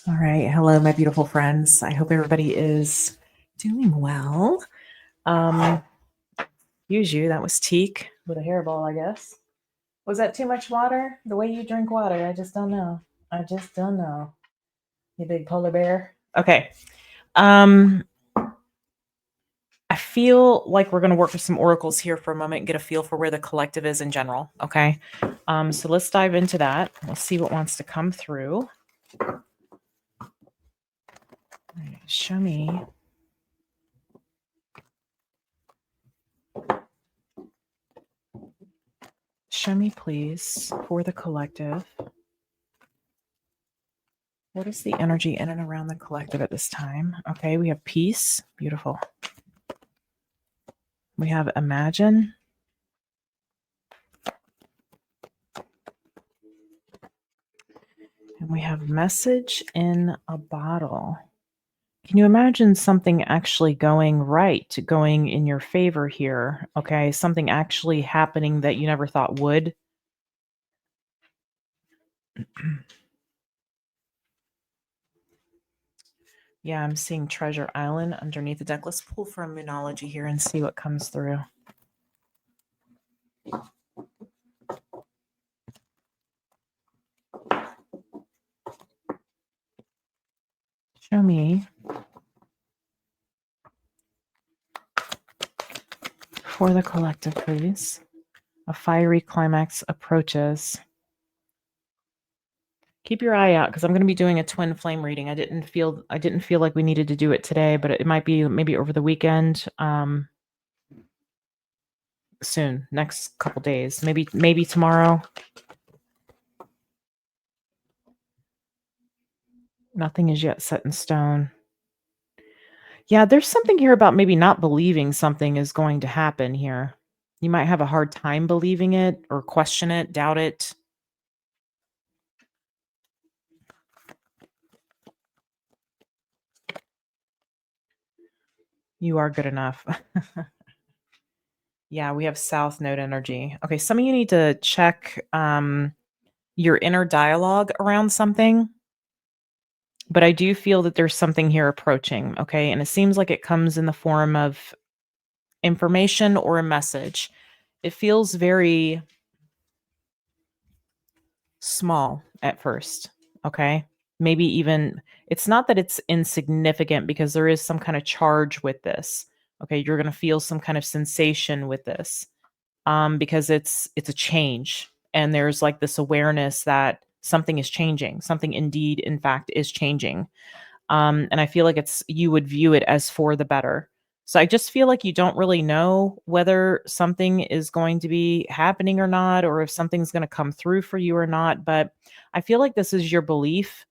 All right. Hello, my beautiful friends. I hope everybody is doing well. Um, use you. That was teak with a hairball, I guess. Was that too much water? The way you drink water, I just don't know. I just don't know. You big polar bear. Okay. Um, I feel like we're going to work with some oracles here for a moment and get a feel for where the collective is in general. Okay. So let's dive into that. Let's see what wants to come through. All right, show me. Show me, please, for the collective. What is the energy in and around the collective at this time? Okay, we have peace. Beautiful. We have imagine. And we have message in a bottle. Can you imagine something actually going right, going in your favor here? Okay, something actually happening that you never thought would. Yeah, I'm seeing Treasure Island underneath the deck. Let's pull from Moonology here and see what comes through. Show me for the collective, please. A fiery climax approaches. Keep your eye out because I'm going to be doing a twin flame reading. I didn't feel like we needed to do it today, but it might be maybe over the weekend. Soon, next couple days, maybe tomorrow. Nothing is yet set in stone. Yeah, there's something here about maybe not believing something is going to happen here. You might have a hard time believing it or question it, doubt it. You are good enough. Yeah, we have South Node energy. Okay, some of you need to check your inner dialogue around something. But I do feel that there's something here approaching, okay? And it seems like it comes in the form of information or a message. It feels very small at first, okay? Maybe even it's not that it's insignificant because there is some kind of charge with this. Okay, you're going to feel some kind of sensation with this. Because it's a change and there's like this awareness that something is changing. Something indeed in fact is changing. And I feel like you would view it as for the better. So I just feel like you don't really know whether something is going to be happening or not, or if something's going to come through for you or not. But I feel like this is your belief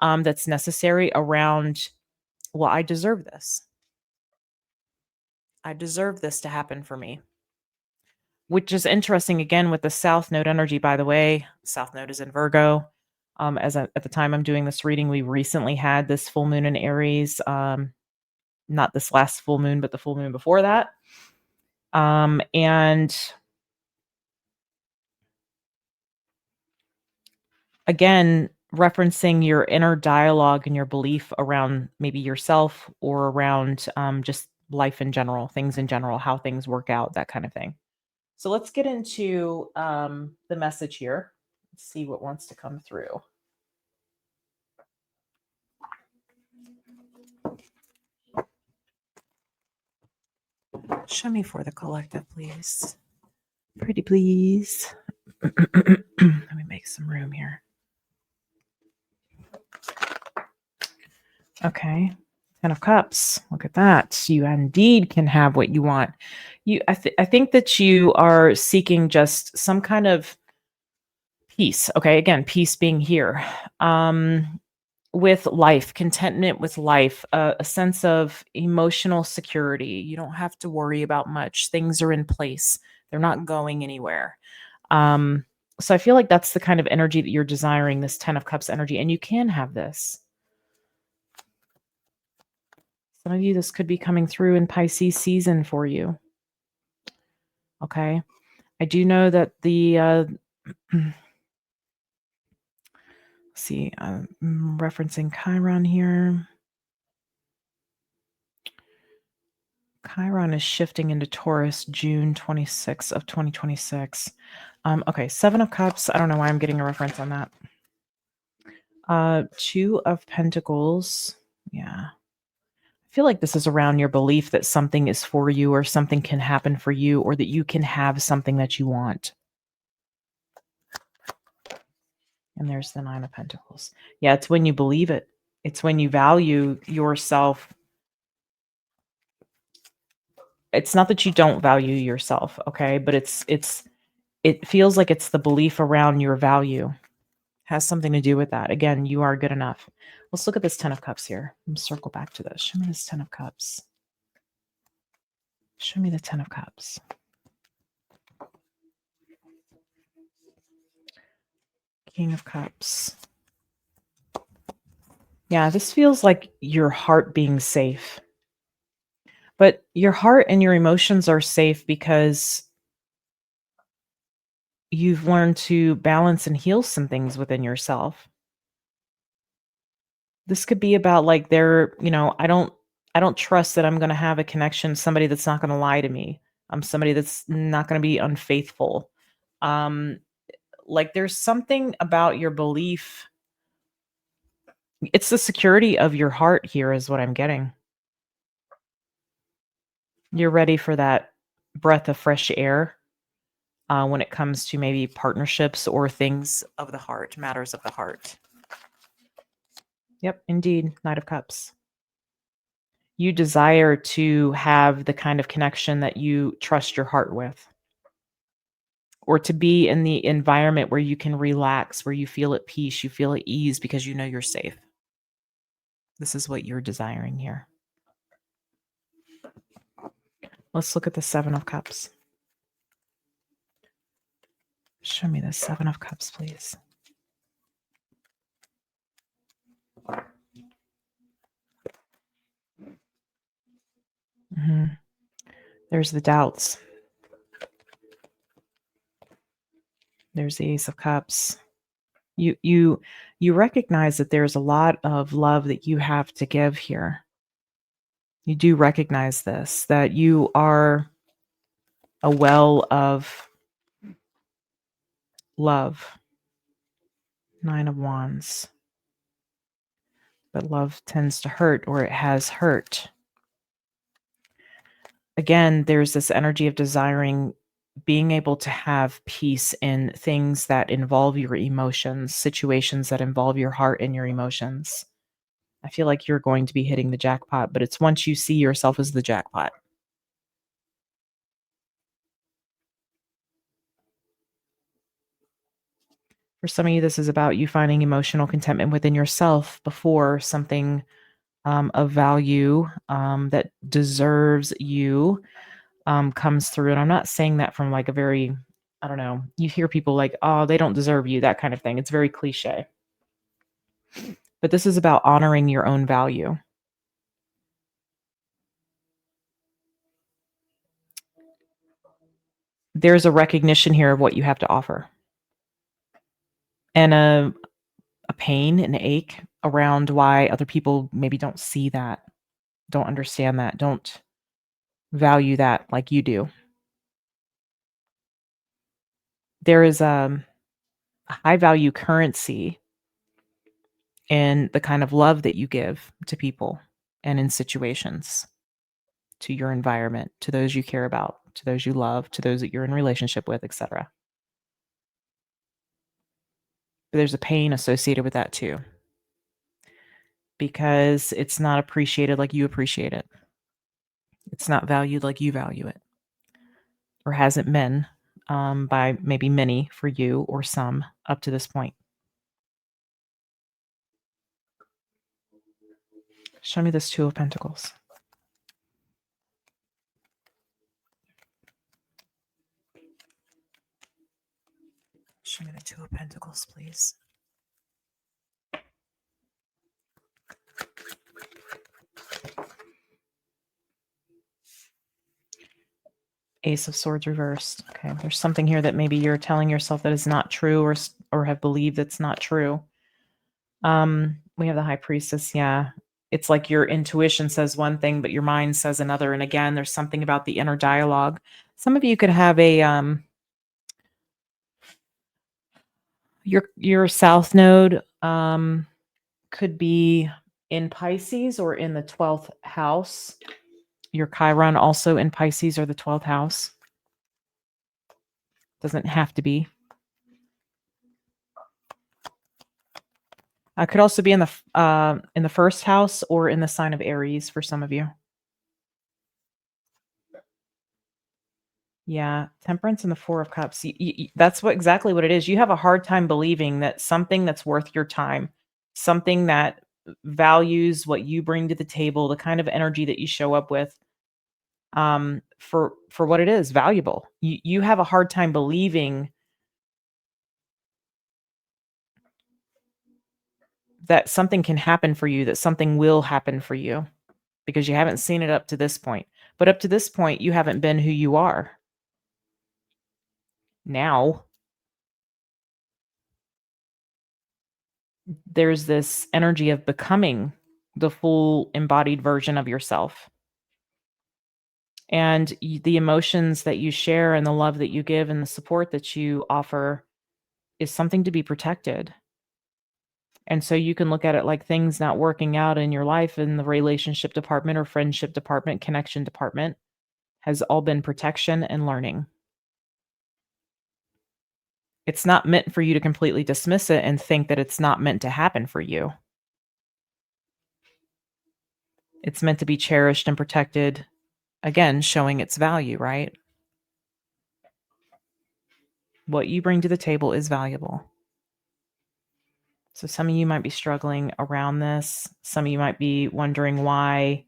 that's necessary around, well, I deserve this. I deserve this to happen for me. Which is interesting again with the South Node energy, by the way. South Node is in Virgo. At the time I'm doing this reading, we recently had this full moon in Aries. Not this last full moon, but the full moon before that. And again, referencing your inner dialogue and your belief around maybe yourself or around just life in general, things in general, how things work out, that kind of thing. So let's get into the message here. Let's see what wants to come through. Show me for the collective, please. Pretty please. Let me make some room here. Okay. 10 of Cups. Look at that. You indeed can have what you want. I think that you are seeking just some kind of peace. Okay. Again, peace being here. With life, contentment with life, a sense of emotional security. You don't have to worry about much. Things are in place. They're not going anywhere. So I feel like that's the kind of energy that you're desiring, this 10 of Cups energy, and you can have this. Some of you, this could be coming through in Pisces season for you. Okay. I do know that let's See, I'm referencing Chiron here. Chiron is shifting into Taurus June 26th of 2026. Okay, Seven of Cups. I don't know why I'm getting a reference on that. Two of Pentacles. Yeah. I feel like this is around your belief that something is for you or something can happen for you or that you can have something that you want. And there's the Nine of Pentacles. Yeah, it's when you believe it. It's when you value yourself. It's not that you don't value yourself, okay? But it feels like it's the belief around your value. Has something to do with that. Again, you are good enough. Let's look at this Ten of Cups here. Let's circle back to this. Show me this Ten of Cups. Show me the Ten of Cups. King of Cups. Yeah, this feels like your heart being safe. But your heart and your emotions are safe because you've learned to balance and heal some things within yourself. This could be about like I don't trust that I'm going to have a connection, somebody that's not going to lie to me. I'm somebody that's not going to be unfaithful. Um like there's something about your belief. It's the security of your heart here is what I'm getting. You're ready for that breath of fresh air when it comes to maybe partnerships or things of the heart, matters of the heart. Yep, indeed. Knight of Cups. You desire to have the kind of connection that you trust your heart with, or to be in the environment where you can relax, where you feel at peace, you feel at ease because you know you're safe. This is what you're desiring here. Let's look at the Seven of Cups. Show me the Seven of Cups, please. There's the doubts. There's the Ace of Cups. You recognize that there's a lot of love that you have to give here. You do recognize this, that you are a well of love. Nine of Wands. But love tends to hurt, or it has hurt. Again, there's this energy of desiring being able to have peace in things that involve your emotions, situations that involve your heart and your emotions. I feel like you're going to be hitting the jackpot, but it's once you see yourself as the jackpot. For some of you, this is about you finding emotional contentment within yourself before something of value that deserves you comes through. And I'm not saying that from like a very, I don't know, you hear people like, oh, they don't deserve you, that kind of thing. It's very cliche. But this is about honoring your own value. There's a recognition here of what you have to offer. And a pain, an ache around why other people maybe don't see that, don't understand that, don't value that like you do. There is a high value currency in the kind of love that you give to people and in situations, to your environment, to those you care about, to those you love, to those that you're in relationship with, etc. But there's a pain associated with that too, because it's not appreciated like you appreciate it. It's not valued like you value it, or hasn't been by maybe many for you or some up to this point. Show me this Two of Pentacles. Show me the Two of Pentacles, please. Ace of Swords reversed. Okay, there's something here that maybe you're telling yourself that is not true, or have believed that's not true. We have the high priestess, yeah. It's like your intuition says one thing, but your mind says another, and again, there's something about the inner dialogue. Some of you could have your south node, could be in Pisces or in the 12th house. Your Chiron also in Pisces or the 12th house. Doesn't have to be. Could also be in the first house or in the sign of Aries for some of you. Yeah, Temperance and the Four of Cups. That's exactly what it is. You have a hard time believing that something that's worth your time, something that values what you bring to the table, the kind of energy that you show up with, for what it is, valuable. You have a hard time believing that something can happen for you, that something will happen for you, because you haven't seen it up to this point. But up to this point, you haven't been who you are. Now, there's this energy of becoming the full embodied version of yourself. And the emotions that you share and the love that you give and the support that you offer is something to be protected. And so you can look at it like things not working out in your life in the relationship department or friendship department, connection department has all been protection and learning. It's not meant for you to completely dismiss it and think that it's not meant to happen for you. It's meant to be cherished and protected, again, showing its value, right? What you bring to the table is valuable. So some of you might be struggling around this. Some of you might be wondering why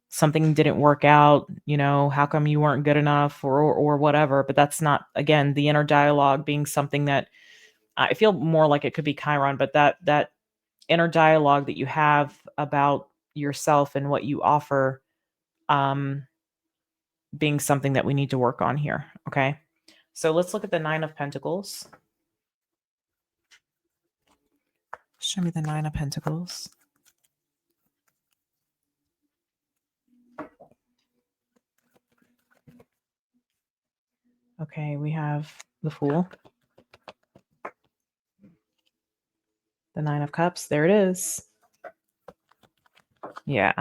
something didn't work out, how come you weren't good enough or whatever, but that's not, again, the inner dialogue being something that I feel more like it could be Chiron, but that inner dialogue that you have about yourself and what you offer, um being something that we need to work on here, okay? So let's look at the 9 of Pentacles. Show me the 9 of Pentacles. Okay, we have the Fool. The 9 of Cups, there it is. Yeah.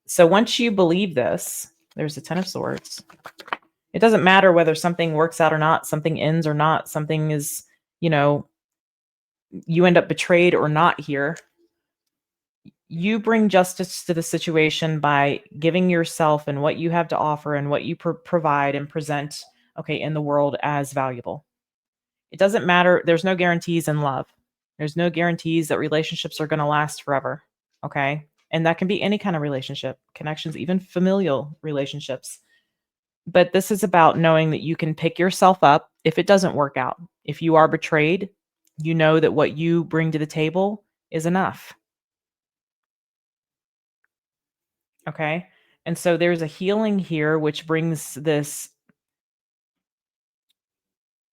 So once you believe this, there's the 10 of Swords. It doesn't matter whether something works out or not, something ends or not, something is, you end up betrayed or not here. You bring justice to the situation by giving yourself and what you have to offer and what you provide and present, okay, in the world as valuable. It doesn't matter. There's no guarantees in love. There's no guarantees that relationships are going to last forever, okay? And that can be any kind of relationship, connections, even familial relationships. But this is about knowing that you can pick yourself up if it doesn't work out. If you are betrayed, you know that what you bring to the table is enough. Okay. And so there's a healing here, which brings this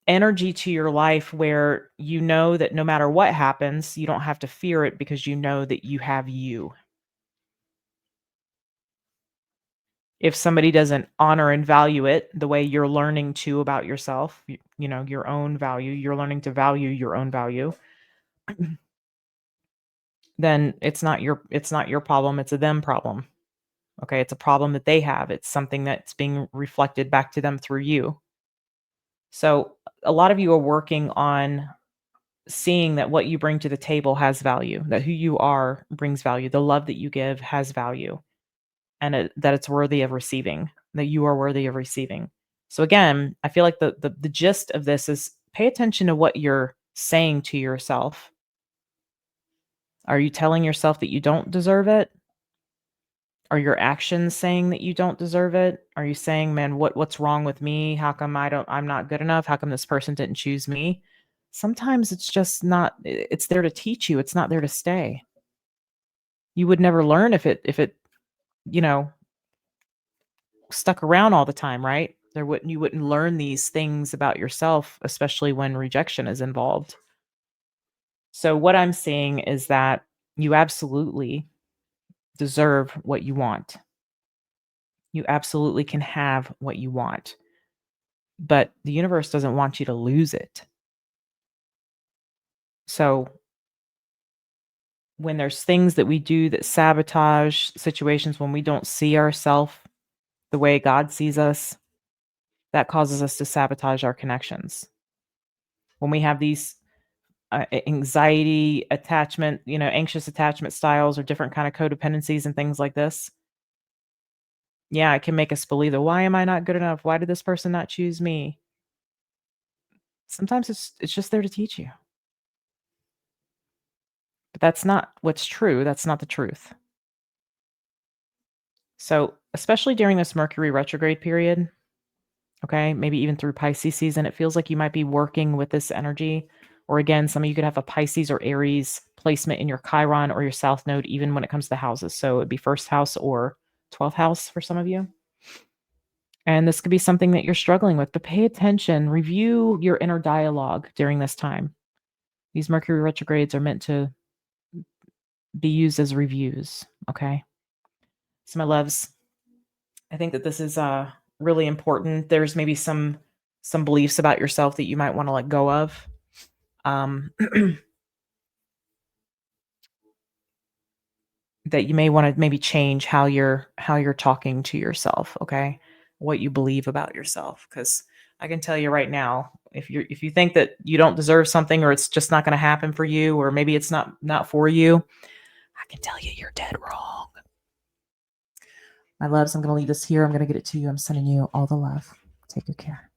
energy to your life where you know that no matter what happens, you don't have to fear it because you know that you have you. If somebody doesn't honor and value it the way you're learning to about yourself, your own value, you're learning to value your own value, then it's not your problem, it's a them problem. Okay? It's a problem that they have. It's something that's being reflected back to them through you. So, a lot of you are working on seeing that what you bring to the table has value, that who you are brings value, the love that you give has value, and that it's worthy of receiving, that you are worthy of receiving. So again, I feel like the gist of this is pay attention to what you're saying to yourself. Are you telling yourself that you don't deserve it? Are your actions saying that you don't deserve it? Are you saying, "Man, what's wrong with me? How come I'm not good enough? How come this person didn't choose me?" Sometimes it's just not it's there to teach you, it's not there to stay. You would never learn if it, you know, stuck around all the time, right? You wouldn't learn these things about yourself, especially when rejection is involved. So what I'm seeing is that You absolutely deserve what you want. You absolutely can have what you want, but the universe doesn't want you to lose it. So when there's things that we do that sabotage situations, when we don't see ourselves the way God sees us, that causes us to sabotage our connections. When we have these anxiety attachment, anxious attachment styles or different kind of codependencies and things like this, yeah, it can make us believe that why am I not good enough? Why did this person not choose me? Sometimes it's just there to teach you. But that's not what's true. That's not the truth. So, especially during this Mercury retrograde period, okay, maybe even through Pisces season, it feels like you might be working with this energy. Or again, some of you could have a Pisces or Aries placement in your Chiron or your South Node, even when it comes to houses. So it'd be first house or 12th house for some of you. And this could be something that you're struggling with, but pay attention, review your inner dialogue during this time. These Mercury retrogrades are meant to be used as reviews. Okay. So, my loves, I think that this is really important. There's maybe some beliefs about yourself that you might want to let go of. Um, that you may want to maybe change how you're talking to yourself, okay? What you believe about yourself, because I can tell you right now, if you think that you don't deserve something or it's just not going to happen for you, or maybe it's not for you, I can tell you you're dead wrong. My loves, I'm going to leave this here. I'm going to get it to you. I'm sending you all the love. Take good care.